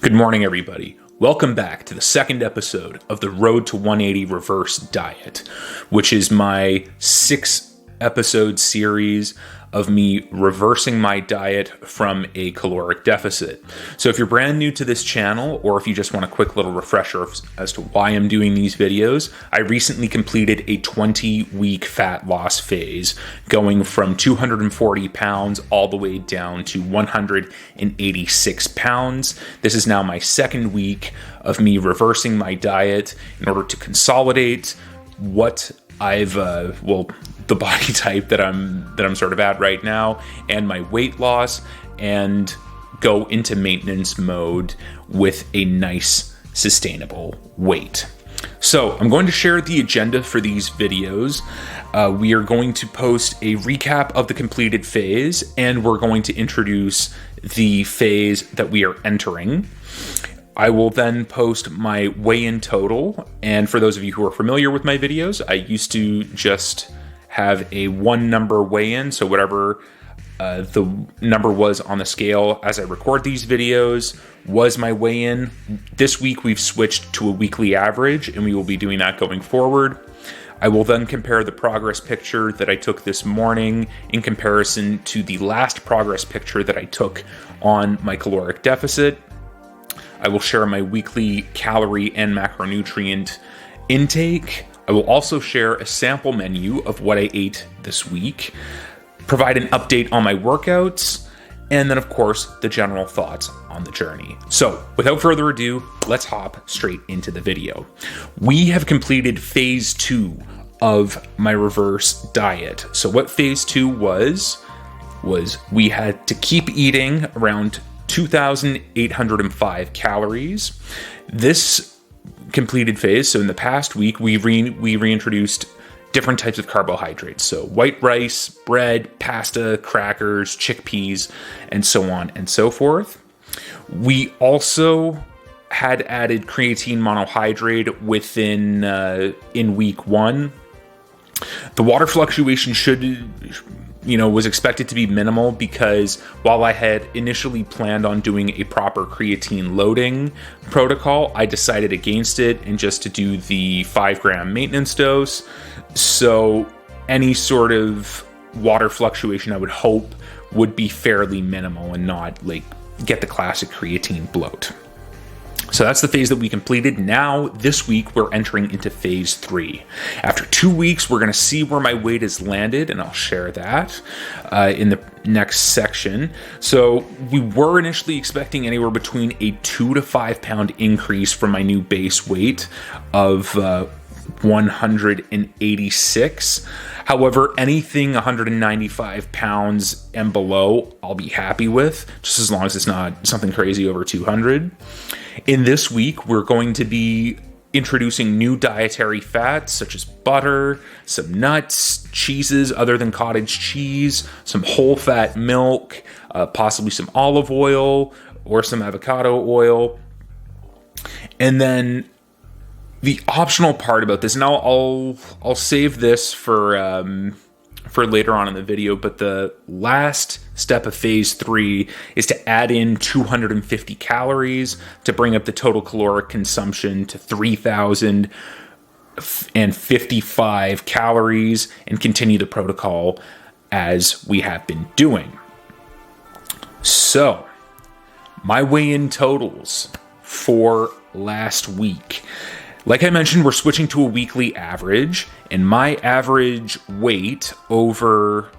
Good morning, everybody. Welcome back to the second episode of the Road to 180 Reverse Diet, which is my 6-episode series of me reversing my diet from a caloric deficit. So if you're brand new to this channel, or if you just want a quick little refresher as to why I'm doing these videos, I recently completed a 20-week fat loss phase, going from 240 pounds all the way down to 186 pounds. This is now my second week of me reversing my diet in order to consolidate what I've the body type that I'm sort of at right now, and my weight loss, and go into maintenance mode with a nice sustainable weight. So I'm going to share the agenda for these videos. We are going to post a recap of the completed phase, and we're going to introduce the phase that we are entering. I will then post my weigh-in total, and for those of you who are familiar with my videos, I used to just have a one number weigh-in, so whatever the number was on the scale as I record these videos was my weigh-in. This week we've switched to a weekly average, and we will be doing that going forward. I will then compare the progress picture that I took this morning in comparison to the last progress picture that I took on my caloric deficit. I will share my weekly calorie and macronutrient intake. I will also share a sample menu of what I ate this week, provide an update on my workouts, and then, of course, the general thoughts on the journey. So, without further ado, let's hop straight into the video. We have completed phase 2 of my reverse diet. So what phase 2 was we had to keep eating around 2,805 calories. This completed phase, so in the past week, we reintroduced different types of carbohydrates. So white rice, bread, pasta, crackers, chickpeas, and so on and so forth. We also had added creatine monohydrate within in week 1. The water fluctuation was expected to be minimal, because while I had initially planned on doing a proper creatine loading protocol, I decided against it and just to do the 5-gram maintenance dose. So any sort of water fluctuation, I would hope, would be fairly minimal and not get the classic creatine bloat. So that's the phase that we completed. Now, this week, we're entering into phase 3. After 2 weeks, we're going to see where my weight has landed, and I'll share that in the next section. So we were initially expecting anywhere between a 2 to 5 pound increase from my new base weight of 186. However, anything 195 pounds and below, I'll be happy with, just as long as it's not something crazy over 200. In this week, we're going to be introducing new dietary fats such as butter, some nuts, cheeses other than cottage cheese, some whole fat milk, possibly some olive oil or some avocado oil. And then the optional part about this, and I'll save this for later on in the video, but the last step of phase 3 is to add in 250 calories to bring up the total caloric consumption to 3,055 calories and continue the protocol as we have been doing. So, my weigh-in totals for last week. Like I mentioned, we're switching to a weekly average, and my average weight over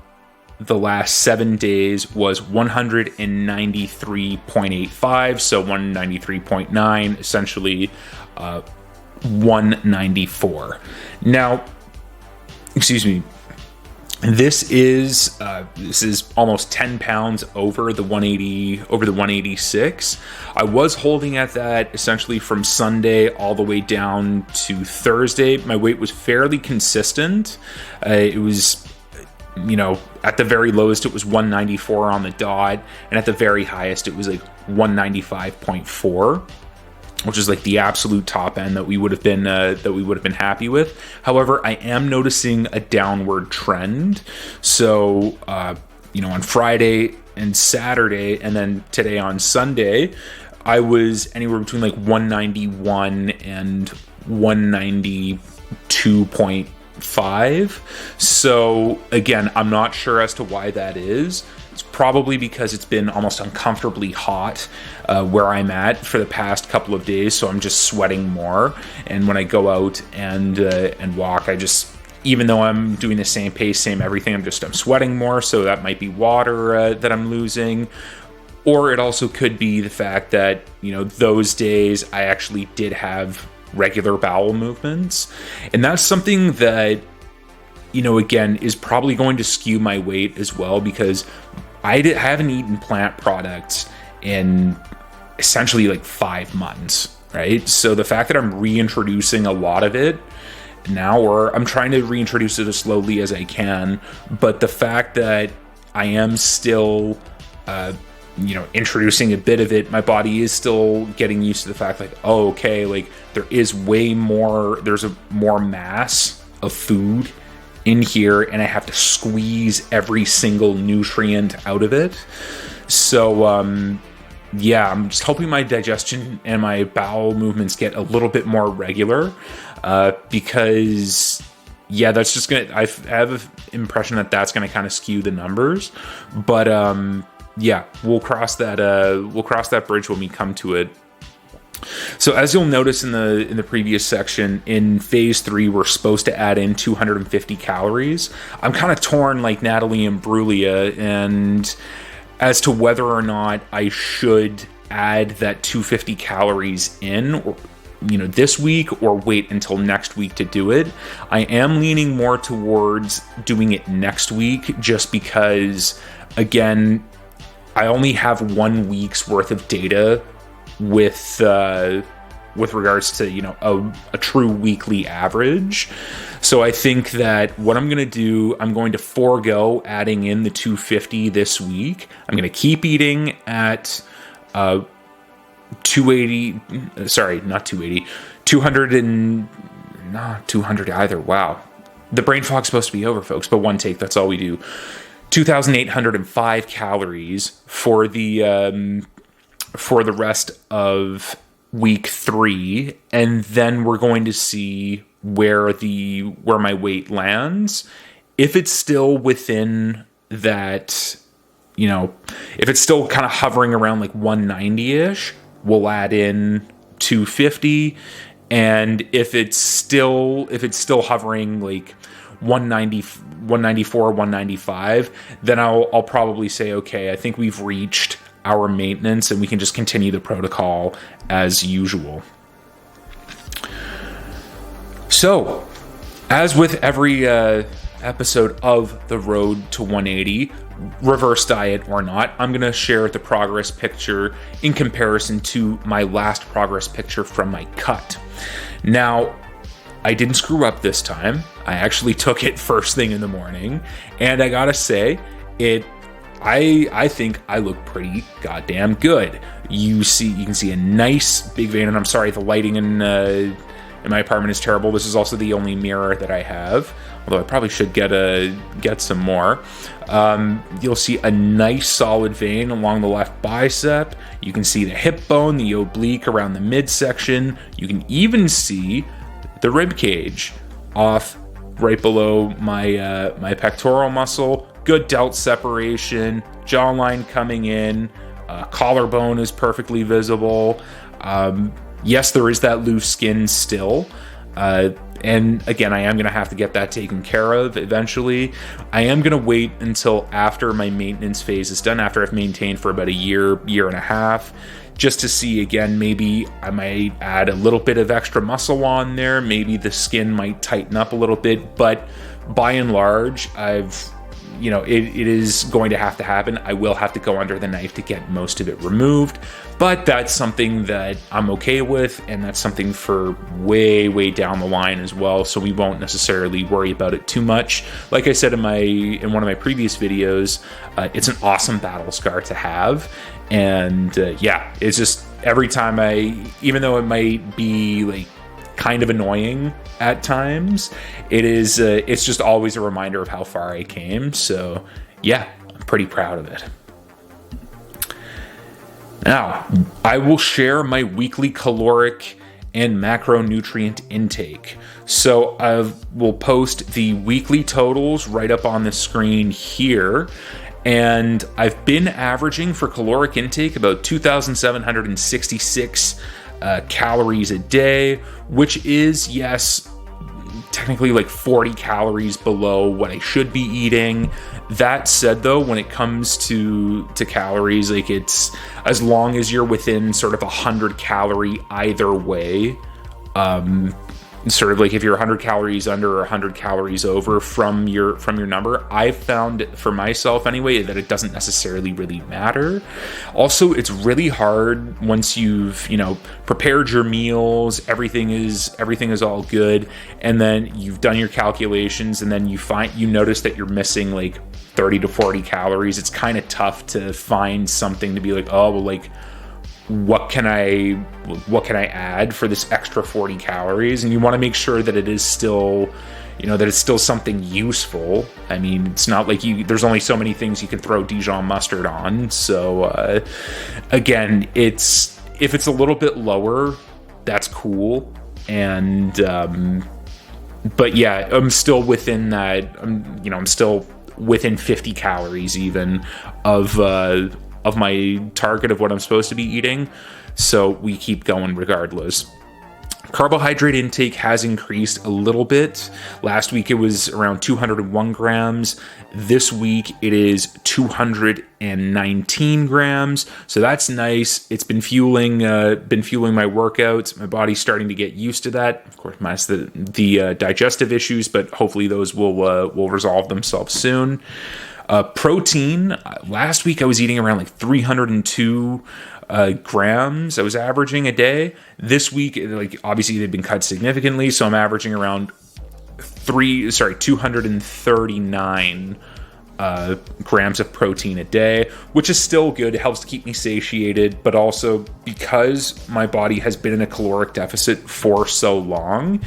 the last 7 days was 193.85, so 193.9, essentially 194. Now, this is almost 10 pounds over the 186. I was holding at that essentially from Sunday all the way down to Thursday. My weight was fairly consistent. It was, at the very lowest it was 194 on the dot, and at the very highest it was 195.4. Which is the absolute top end that we would have been happy with. However, I am noticing a downward trend. So, on Friday and Saturday, and then today on Sunday, I was anywhere between like 191 and 192.5. So again, I'm not sure as to why that is. It's probably because it's been almost uncomfortably hot where I'm at for the past couple of days, so I'm just sweating more. And when I go out and walk, I just, even though I'm doing the same pace, same everything, I'm sweating more. So that might be water that I'm losing. Or it also could be the fact that, you know, those days I actually did have regular bowel movements. And that's something that, you know, again, is probably going to skew my weight as well, because I haven't eaten plant products in essentially like 5 months, right? So the fact that I'm reintroducing a lot of it now, or I'm trying to reintroduce it as slowly as I can, but the fact that I am still, you know, introducing a bit of it, my body is still getting used to the fact, like, oh, okay, like there is way more, there's a more mass of food in here, and I have to squeeze every single nutrient out of it. So, yeah, I'm just hoping my digestion and my bowel movements get a little bit more regular, because, yeah, that's just gonna, I have an impression that that's gonna kind of skew the numbers, but, yeah, we'll cross that bridge when we come to it. So as you'll notice in the previous section, in phase 3, we're supposed to add in 250 calories. I'm kind of torn like Natalie Imbruglia and as to whether or not I should add that 250 calories in, or, you know, this week, or wait until next week to do it. I am leaning more towards doing it next week, just because, again, I only have 1 week's worth of data with regards to, you know, a true weekly average. So I think that what I'm going to do, I'm going to forego adding in the 250 this week. I'm going to keep eating at 280, sorry, not 280, 200 and not 200 either. Wow. The brain fog's supposed to be over, folks, but one take, that's all we do. 2,805 calories for the rest of week 3, and then we're going to see where my weight lands. If it's still within that, you know, if it's still kind of hovering around like 190-ish, we'll add in 250, and if it's still hovering like 194, 195, then I'll probably say, okay, I think we've reached our maintenance and we can just continue the protocol as usual. So, as with every episode of The Road to 180, reverse diet or not, I'm going to share the progress picture in comparison to my last progress picture from my cut. Now, I didn't screw up this time. I actually took it first thing in the morning, and I gotta say, I think I look pretty goddamn good. You can see a nice big vein, and I'm sorry, the lighting in my apartment is terrible. This is also the only mirror that I have, although I probably should get some more. You'll see a nice solid vein along the left bicep. You can see the hip bone, the oblique around the midsection. You can even see the rib cage off right below my pectoral muscle. Good delt separation, jawline coming in, collarbone is perfectly visible. Yes, there is that loose skin still. And again, I am going to have to get that taken care of eventually. I am going to wait until after my maintenance phase is done, after I've maintained for about a year and a half, just to see, again, maybe I might add a little bit of extra muscle on there. Maybe the skin might tighten up a little bit, but by and large, it is going to happen. I will have to go under the knife to get most of it removed, but that's something that I'm okay with, and that's something for way, way down the line as well, so we won't necessarily worry about it too much. Like I said in one of my previous videos, it's an awesome battle scar to have, and it's just every time even though it might be like kind of annoying at times, it's just always a reminder of how far I came. So yeah, I'm pretty proud of it. Now, I will share my weekly caloric and macronutrient intake. So I will post the weekly totals right up on the screen here. And I've been averaging for caloric intake about 2,766 calories a day, which is, yes, technically like 40 calories below what I should be eating. That said, though, when it comes to calories, like, it's as long as you're within sort of 100 calorie either way, sort of like if you're 100 calories under or 100 calories over from your number, I've found for myself anyway that it doesn't necessarily really matter. Also, it's really hard once you've, prepared your meals, everything is all good, and then you've done your calculations, and then you notice that you're missing like 30 to 40 calories. It's kind of tough to find something to be like, oh, well, like, what can I add for this extra 40 calories? And you want to make sure that it is still, that it's still something useful. I mean, it's not like there's only so many things you can throw Dijon mustard on. So again, if it's a little bit lower, that's cool. And but yeah, I'm still within that. I'm still within 50 calories even of my target of what I'm supposed to be eating. So we keep going regardless. Carbohydrate intake has increased a little bit. Last week it was around 201 grams. This week it is 219 grams. So that's nice. It's been fueling my workouts. My body's starting to get used to that. Of course, minus the digestive issues, but hopefully those will resolve themselves soon. Protein, last week I was eating around like 302 grams I was averaging a day. This week, like, obviously they've been cut significantly, so I'm averaging around 239 grams of protein a day, which is still good. It helps to keep me satiated, but also because my body has been in a caloric deficit for so long,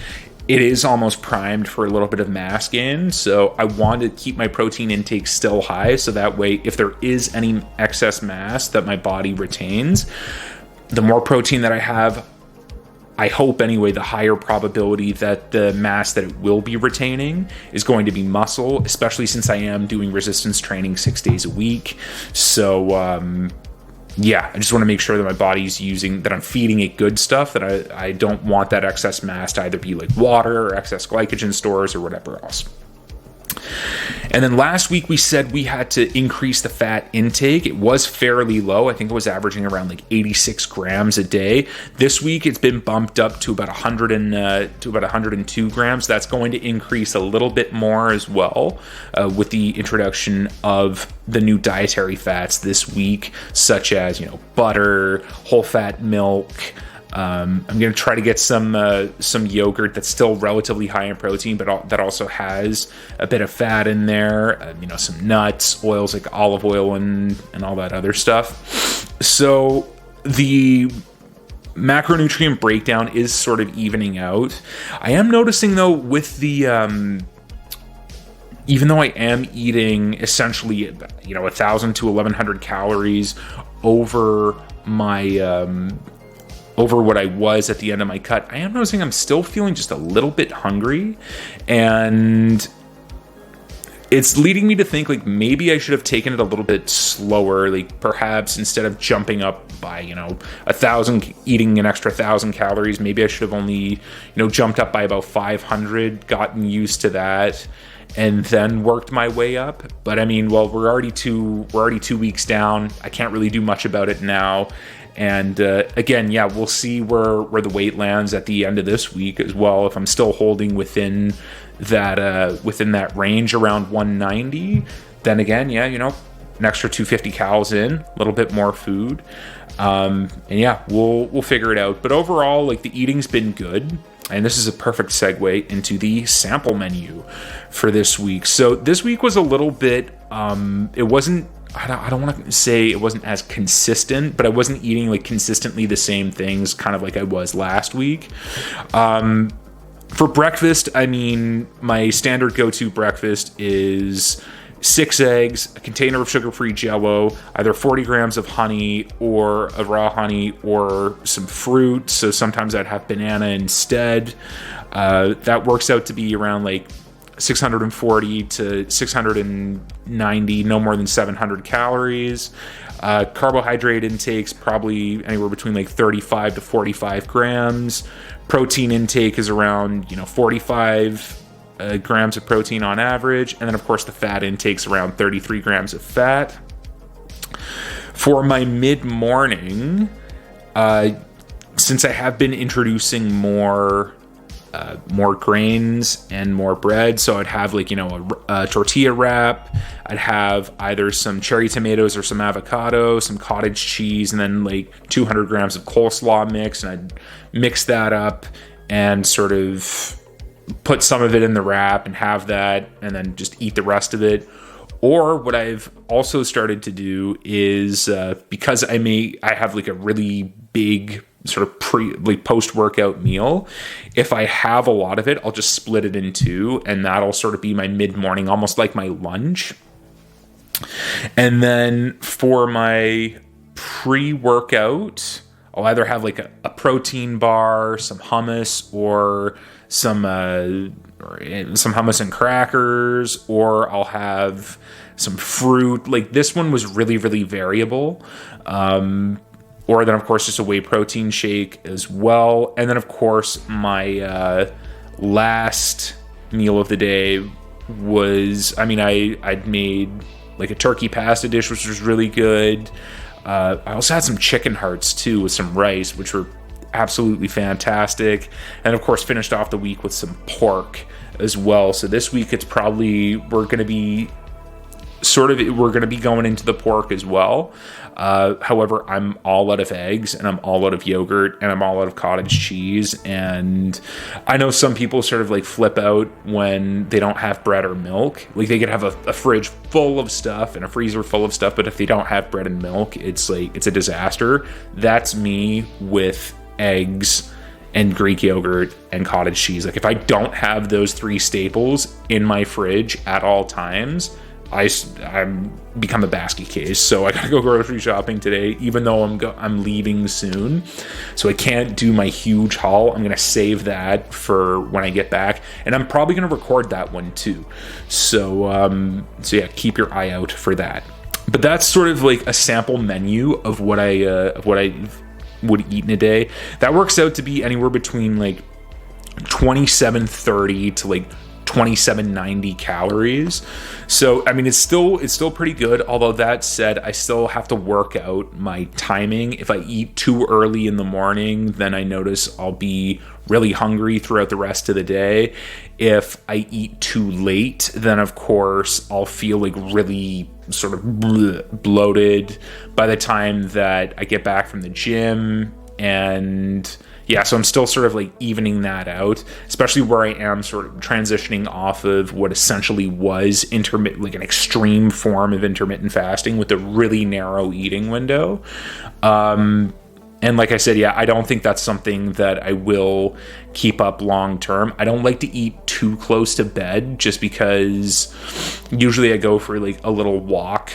it is almost primed for a little bit of mass gain. So I want to keep my protein intake still high, so that way if there is any excess mass that my body retains, the more protein that I have, I hope anyway, the higher probability that the mass that it will be retaining is going to be muscle, especially since I am doing resistance training 6 days a week. So yeah, I just want to make sure that my body's that I'm feeding it good stuff, that I don't want that excess mass to either be like water or excess glycogen stores or whatever else. And then last week we said we had to increase the fat intake. It was fairly low. I think it was averaging around like 86 grams a day. This week it's been bumped up to about 102 grams. That's going to increase a little bit more as well with the introduction of the new dietary fats this week, such as butter, whole fat milk. I'm going to try to get some yogurt that's still relatively high in protein, but that also has a bit of fat in there. Some nuts, oils like olive oil and all that other stuff. So the macronutrient breakdown is sort of evening out. I am noticing though with the even though I am eating essentially 1,000 to 1,100 calories over my over what I was at the end of my cut, I am noticing I'm still feeling just a little bit hungry, and it's leading me to think like maybe I should have taken it a little bit slower. Like perhaps instead of jumping up by 1,000, eating an extra 1,000 calories, maybe I should have only jumped up by about 500, gotten used to that, and then worked my way up. But I mean, well, we're already 2 weeks down. I can't really do much about it now. And again, yeah, we'll see where the weight lands at the end of this week as well. If I'm still holding within that range around 190, then again, yeah, an extra 250 calories in, a little bit more food, and yeah, we'll figure it out. But overall, like, the eating's been good. And this is a perfect segue into the sample menu for this week. So this week was a little bit, it wasn't, I don't want to say it wasn't as consistent, but I wasn't eating like consistently the same things, kind of like I was last week. For breakfast, I mean, my standard go-to breakfast is 6 eggs, a container of sugar-free Jell-O, either 40 grams of honey or a raw honey or some fruit. So sometimes I'd have banana instead. That works out to be around like 640 to 690, no more than 700 calories. Carbohydrate intake's probably anywhere between like 35 to 45 grams. Protein intake is around 45 grams of protein on average, and then of course the fat intake's around 33 grams of fat. For my mid-morning, since I have been introducing more grains and more bread, so I'd have like a tortilla wrap. I'd have either some cherry tomatoes or some avocado, some cottage cheese, and then like 200 grams of coleslaw mix, and I'd mix that up and sort of put some of it in the wrap and have that, and then just eat the rest of it. Or what I've also started to do is because I have like a really big sort of post-workout meal, if I have a lot of it, I'll just split it in two, and that'll sort of be my mid-morning, almost like my lunch. And then for my pre-workout, I'll either have like a protein bar, some hummus, or some hummus and crackers, or I'll have some fruit. Like this one was really, really variable. Or then, of course, just a whey protein shake as well. And then, of course, my last meal of the day was, I'd made like a turkey pasta dish, which was really good. I also had some chicken hearts, too, with some rice, which were absolutely fantastic. And, of course, finished off the week with some pork as well. So this week, we're going to be going into the pork as well. However, I'm all out of eggs, and I'm all out of yogurt, and I'm all out of cottage cheese. And I know some people sort of like flip out when they don't have bread or milk. Like they could have a fridge full of stuff and a freezer full of stuff, but if they don't have bread and milk, it's a disaster. That's me with eggs and Greek yogurt and cottage cheese. Like if I don't have those three staples in my fridge at all times, I'm become a basket case. So I gotta go grocery shopping today, even though I'm leaving soon. So I can't do my huge haul. I'm gonna save that for when I get back, and I'm probably gonna record that one too. So yeah, keep your eye out for that. But that's sort of like a sample menu of what I would eat in a day. That works out to be anywhere between like 2730 to like 2790 calories. So I mean it's still pretty good, although that said, I still have to work out my timing. If I eat too early in the morning, then I notice I'll be really hungry throughout the rest of the day. If I eat too late, then of course I'll feel like really sort of bloated by the time that I get back from the gym. And yeah, so I'm still sort of like evening that out, especially where I am sort of transitioning off of what essentially was like an extreme form of intermittent fasting with a really narrow eating window. And like I said, yeah, I don't think that's something that I will keep up long term. I don't like to eat too close to bed just because usually I go for like a little walk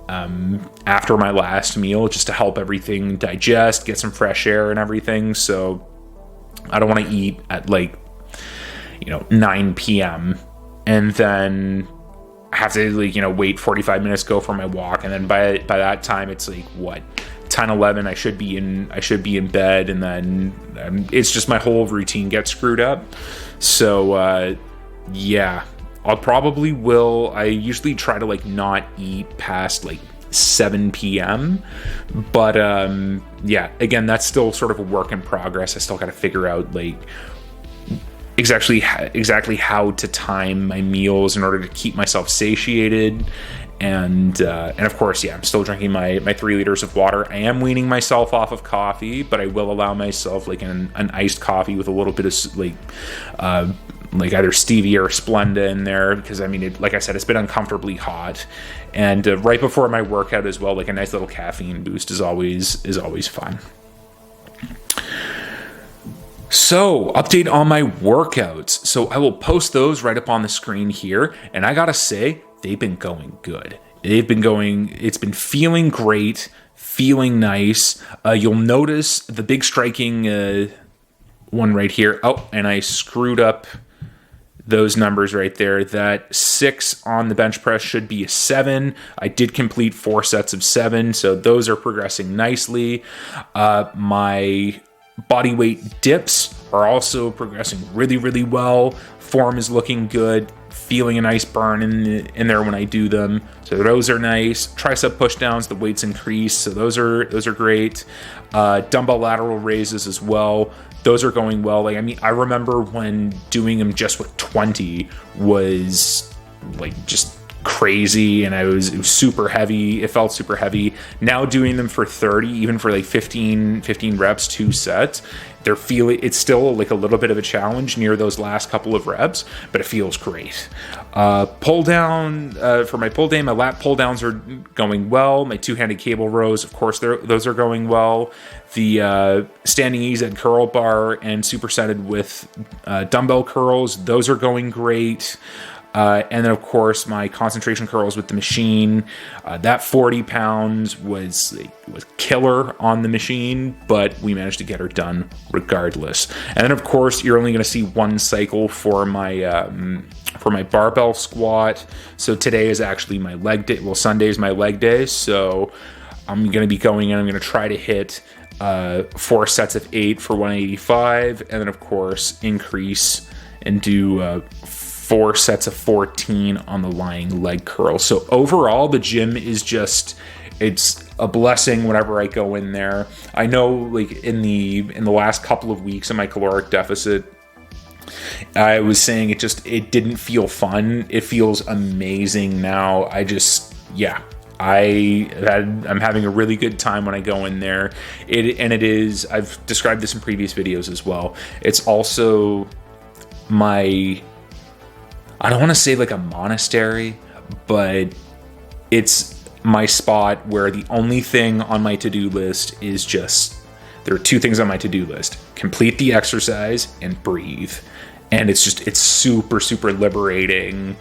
after my last meal just to help everything digest, get some fresh air and everything. So I don't want to eat at like 9 p.m. and then I have to like wait 45 minutes, go for my walk, and then by that time it's like 10-11 I should be in bed, and then it's just my whole routine gets screwed up. So yeah, I usually try to like not eat past like 7 p.m. But yeah, again, that's still sort of a work in progress. I still got to figure out like exactly how to time my meals in order to keep myself satiated. And of course, yeah, I'm still drinking my 3 liters of water. I am weaning myself off of coffee, but I will allow myself like an iced coffee with a little bit of like either stevia or Splenda in there, because I mean, like I said, it's been uncomfortably hot. And right before my workout as well, like a nice little caffeine boost is always fun. So, update on my workouts. So I will post those right up on the screen here. And I gotta say, they've been going good. It's been feeling great, feeling nice. You'll notice the big striking one right here. Oh, and I screwed up those numbers right there. That 6 on the bench press should be a 7. I did complete 4 sets of 7, so those are progressing nicely. My body weight dips are also progressing really, really well. Form is looking good. Feeling a nice burn in there when I do them, so those are nice. Tricep push downs, the weights increase, so those are great. Dumbbell lateral raises as well, those are going well. Like, I mean, I remember when doing them just with 20 was like just crazy, and it was super heavy. It felt super heavy. Now doing them for 30, even for like 15 reps, 2 sets, it's still like a little bit of a challenge near those last couple of reps, but it feels great. Pull down, for my pull day, my lat pull downs are going well. My 2-handed cable rows, of course, those are going well. The standing EZ curl bar and supersetted with dumbbell curls, those are going great. And then, of course, my concentration curls with the machine. That 40 pounds was killer on the machine, but we managed to get her done regardless. And then, of course, you're only going to see one cycle for my barbell squat. So today is actually my leg day. Well, Sunday is my leg day. So I'm going to be going in. I'm going to try to hit 4 sets of 8 for 185. And then, of course, increase and do 4 sets of 14 on the lying leg curl. So overall, the gym is it's a blessing whenever I go in there. I know, like, in the last couple of weeks of my caloric deficit, I was saying it didn't feel fun. It feels amazing now. I'm having a really good time when I go in there. I've described this in previous videos as well. It's also I don't want to say like a monastery, but it's my spot where the only thing on my to-do list is there are 2 things on my to-do list: complete the exercise and breathe. And it's super, super liberating.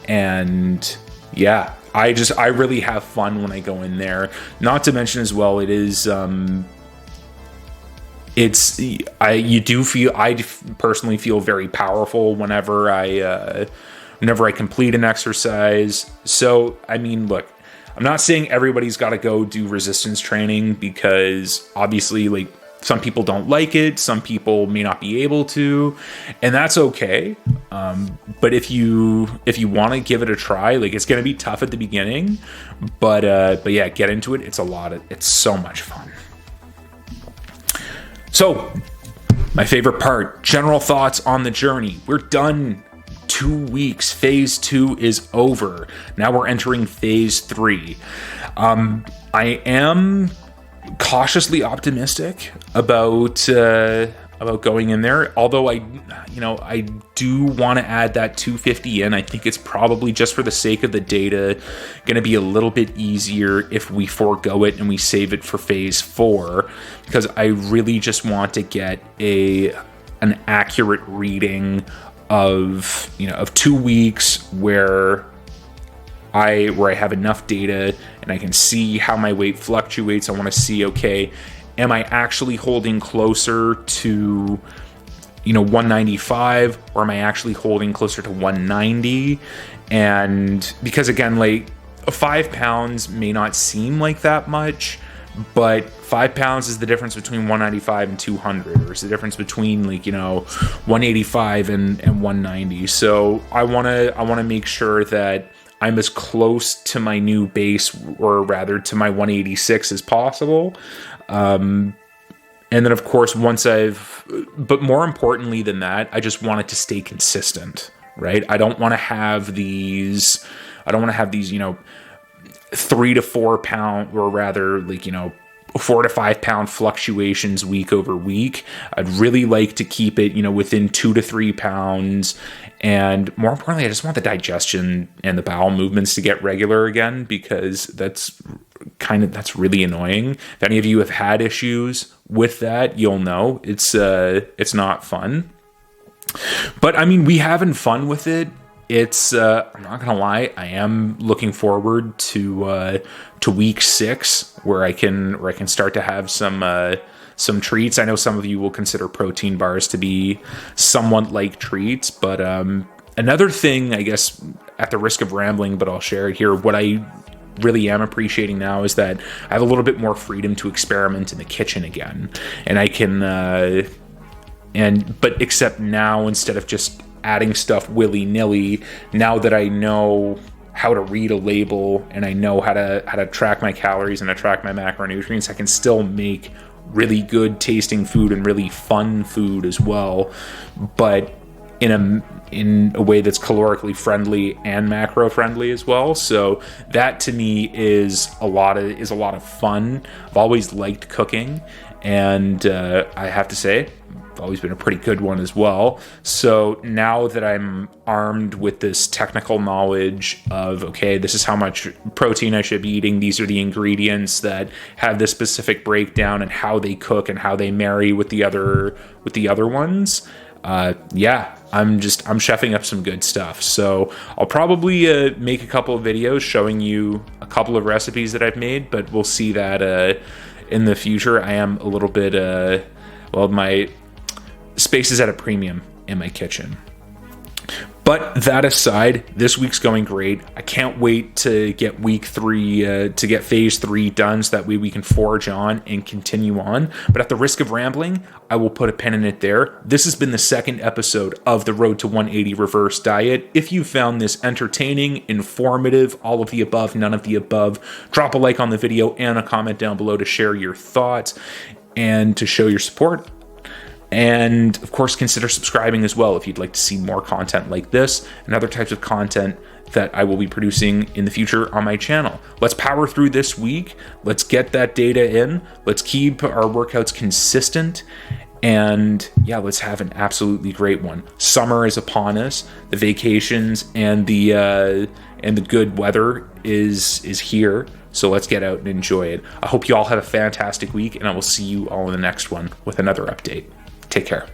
And yeah, I really have fun when I go in there. Not to mention as well, it is, I personally feel very powerful whenever I complete an exercise. So, I mean, look, I'm not saying everybody's got to go do resistance training, because obviously, like, some people don't like it, some people may not be able to, and that's okay. But if you want to give it a try, like, it's going to be tough at the beginning, but yeah, get into it. It's so much fun. So, my favorite part, general thoughts on the journey. We're done. 2 weeks. Phase 2 is over. Now we're entering phase 3. I am cautiously optimistic about going in there, although I do want to add that 250 in. I think it's probably, just for the sake of the data, going to be a little bit easier if we forego it and we save it for phase 4, because I really just want to get an accurate reading of 2 weeks where I have enough data and I can see how my weight fluctuates. I want to see, okay, am I actually holding closer to 195, or am I actually holding closer to 190? And because, again, like, 5 pounds may not seem like that much, but 5 pounds is the difference between 195 and 200, or it's the difference between 185 and 190. So I want to make sure that I'm as close to my new base, or rather to my 186 as possible. And then, of course, but more importantly than that, I just want it to stay consistent, right? I don't want to have these, 3 to 4 pound, or rather 4 to 5 pound fluctuations week over week. I'd really like to keep it, within 2 to 3 pounds. And more importantly, I just want the digestion and the bowel movements to get regular again, because that's really annoying. If any of you have had issues with that, you'll know it's not fun. But I mean, we having fun with it it's I'm not gonna lie, I am looking forward to week 6 where I can start to have some treats. I know some of you will consider protein bars to be somewhat like treats, but another thing, I guess, at the risk of rambling, but I'll share it here, what I really am appreciating now is that I have a little bit more freedom to experiment in the kitchen again, and I can but except now, instead of just adding stuff willy-nilly, now that I know how to read a label and I know how to track my calories and to track my macronutrients, I can still make really good tasting food and really fun food as well, but in a way that's calorically friendly and macro friendly as well. So that to me is a lot of fun. I've always liked cooking, and I have to say, I've always been a pretty good one as well. So now that I'm armed with this technical knowledge of, okay, this is how much protein I should be eating, these are the ingredients that have this specific breakdown and how they cook and how they marry with the other ones. I'm chefing up some good stuff. So I'll probably make a couple of videos showing you a couple of recipes that I've made, but we'll see that in the future. I am a little bit, my space is at a premium in my kitchen. But that aside, this week's going great. I can't wait to get week 3, to get phase 3 done, so that way we can forge on and continue on. But at the risk of rambling, I will put a pin in it there. This has been the second episode of the Road to 180 Reverse Diet. If you found this entertaining, informative, all of the above, none of the above, drop a like on the video and a comment down below to share your thoughts and to show your support. And of course, consider subscribing as well if you'd like to see more content like this and other types of content that I will be producing in the future on my channel. Let's power through this week. Let's get that data in. Let's keep our workouts consistent. And yeah, let's have an absolutely great one. Summer is upon us. The vacations and the good weather is here. So let's get out and enjoy it. I hope you all have a fantastic week, and I will see you all in the next one with another update. Take care.